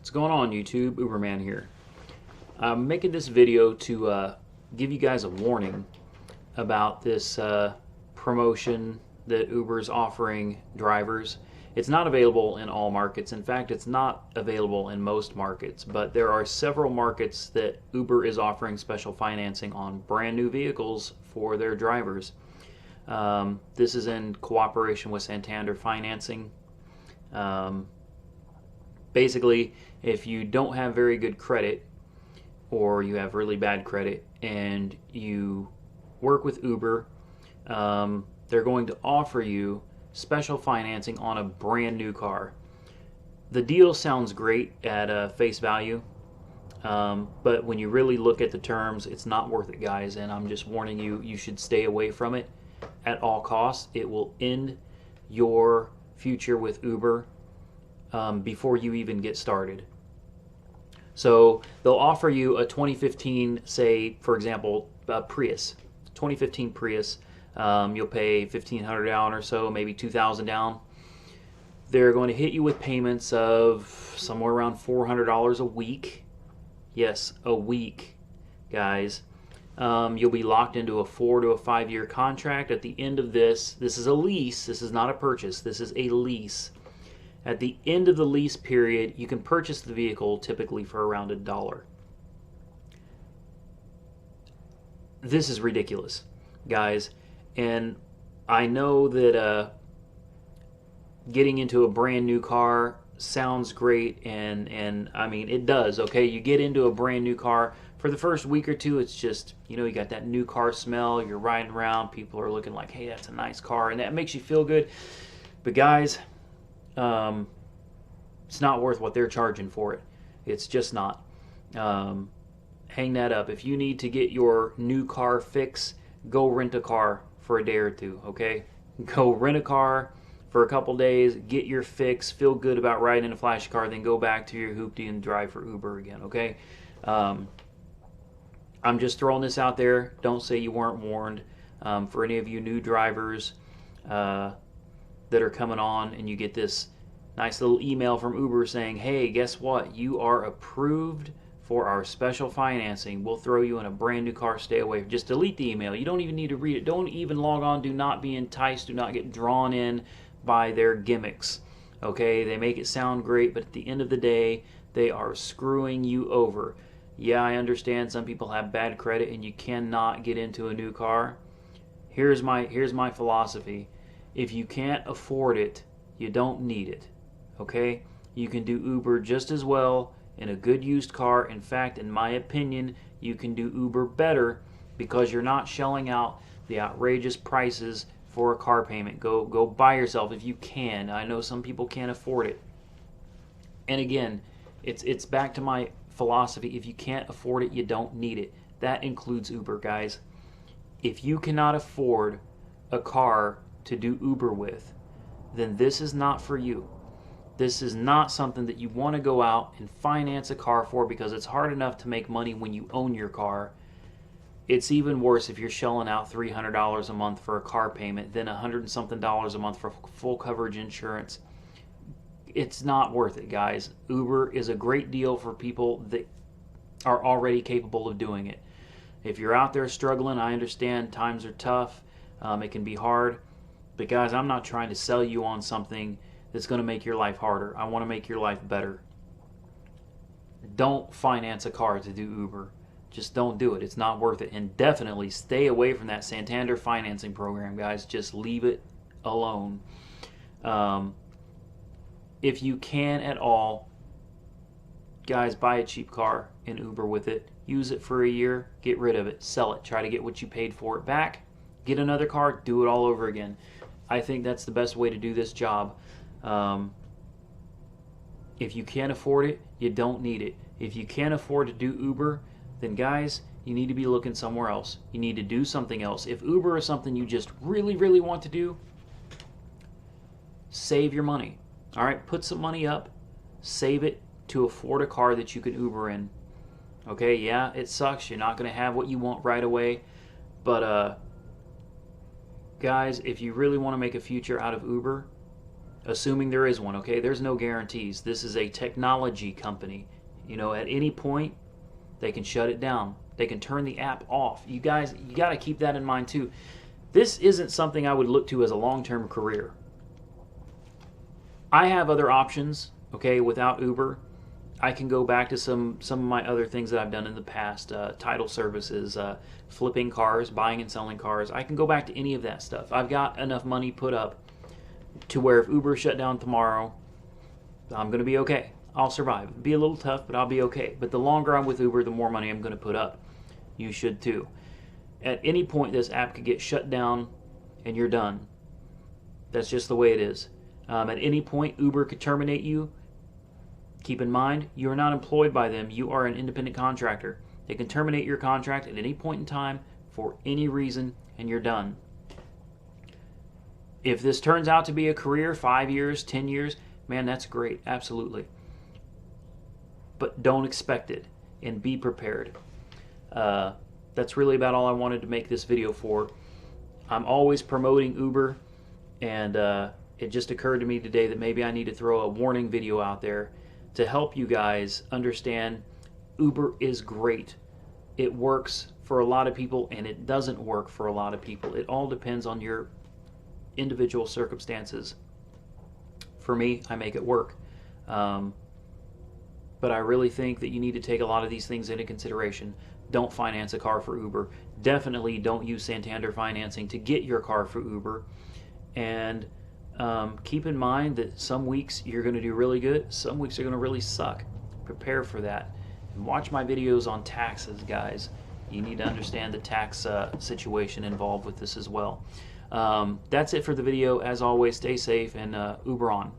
What's going on, YouTube? Uberman here. I'm making this video to give you guys a warning about this promotion that Uber is offering drivers. It's not available in all markets. In fact, it's not available in most markets, but there are several markets that Uber is offering special financing on brand new vehicles for their drivers. This is in cooperation with Santander financing. Basically, if you don't have very good credit or you have really bad credit and you work with Uber, they're going to offer you special financing on a brand new car. The deal sounds great at face value, but when you really look at the terms, it's not worth it, guys, and I'm just warning you, you should stay away from it at all costs. It will end your future with Uber before you even get started. So they'll offer you a 2015, say, for example, Prius, 2015 Prius. You'll pay $1,500 down or so, maybe $2,000 down. They're going to hit you with payments of somewhere around $400 a week. Yes, a week, guys. You'll be locked into a 4 to 5 year contract. At the end of this is a lease. This is not a purchase. This is a lease. At the end of the lease period, you can purchase the vehicle typically for around $1. This is ridiculous, guys. And I know that getting into a brand new car sounds great, and I mean, it does, okay? You get into a brand new car, for the first week or two, it's just, you got that new car smell, you're riding around, people are looking like, hey, that's a nice car, and that makes you feel good. But guys, it's not worth what they're charging for it. It's just not. Hang that up. If you need to get your new car fix, go rent a car for a day or two, okay? Go rent a car for a couple days, get your fix, feel good about riding in a flashy car, then go back to your hoopty and drive for Uber again, okay? I'm just throwing this out there. Don't say you weren't warned. For any of you new drivers that are coming on and you get this nice little email from Uber saying, hey, guess what? You are approved for our special financing. We'll throw you in a brand new car. Stay away. Just delete the email. You don't even need to read it. Don't even log on. Do not be enticed. Do not get drawn in by their gimmicks. Okay? They make it sound great, but at the end of the day, they are screwing you over. Yeah, I understand some people have bad credit and you cannot get into a new car. Here's my philosophy. If you can't afford it, you don't need it. Okay? You can do Uber just as well in a good used car. In fact, in my opinion, you can do Uber better because you're not shelling out the outrageous prices for a car payment. Go buy yourself if you can. I know some people can't afford it. And again, it's back to my philosophy. If you can't afford it, you don't need it. That includes Uber, guys. If you cannot afford a car to do Uber with, then this is not for you. This is not something that you want to go out and finance a car for, because it's hard enough to make money when you own your car. It's even worse if you're shelling out $300 a month for a car payment, then $100 and something a month for full coverage insurance. It's not worth it, guys. Uber is a great deal for people that are already capable of doing it. If you're out there struggling, I understand times are tough. It can be hard. But guys, I'm not trying to sell you on something that's going to make your life harder. I want to make your life better. Don't finance a car to do Uber. Just don't do it. It's not worth it. And definitely stay away from that Santander financing program, guys. Just leave it alone. If you can at all, guys, buy a cheap car and Uber with it. Use it for a year. Get rid of it. Sell it. Try to get what you paid for it back. Get another car. Do it all over again. I think that's the best way to do this job. If you can't afford it, you don't need it. If you can't afford to do Uber, then guys, you need to be looking somewhere else. You need to do something else. If Uber is something you just really, really want to do, save your money. All right, put some money up, save it to afford a car that you can Uber in. Okay, yeah, it sucks. You're not going to have what you want right away, but guys, if you really want to make a future out of Uber, assuming there is one, okay? There's no guarantees. This is a technology company. You know, at any point, they can shut it down. They can turn the app off. You guys, you got to keep that in mind too. This isn't something I would look to as a long-term career. I have other options, okay, without Uber. I can go back to some of my other things that I've done in the past, title services, flipping cars, buying and selling cars. I can go back to any of that stuff. I've got enough money put up to where if Uber shut down tomorrow, I'm going to be okay. I'll survive. It'll be a little tough, but I'll be okay. But the longer I'm with Uber, the more money I'm going to put up. You should too. At any point, this app could get shut down and you're done. That's just the way it is. At any point, Uber could terminate you. Keep in mind, you are not employed by them. You are an independent contractor. They can terminate your contract at any point in time for any reason, and you're done. If this turns out to be a career, 5 years, 10 years, man, that's great, absolutely. But don't expect it, and be prepared. That's really about all I wanted to make this video for. I'm always promoting Uber, and it just occurred to me today that maybe I need to throw a warning video out there to help you guys understand Uber is great. It works for a lot of people, and it doesn't work for a lot of people. It all depends on your individual circumstances. For me, I make it work. But I really think that you need to take a lot of these things into consideration. Don't finance a car for Uber. Definitely don't use Santander financing to get your car for Uber. And keep in mind that some weeks you're going to do really good, some weeks are going to really suck. Prepare for that. And watch my videos on taxes, guys. You need to understand the tax situation involved with this as well. That's it for the video. As always, stay safe and Uber on.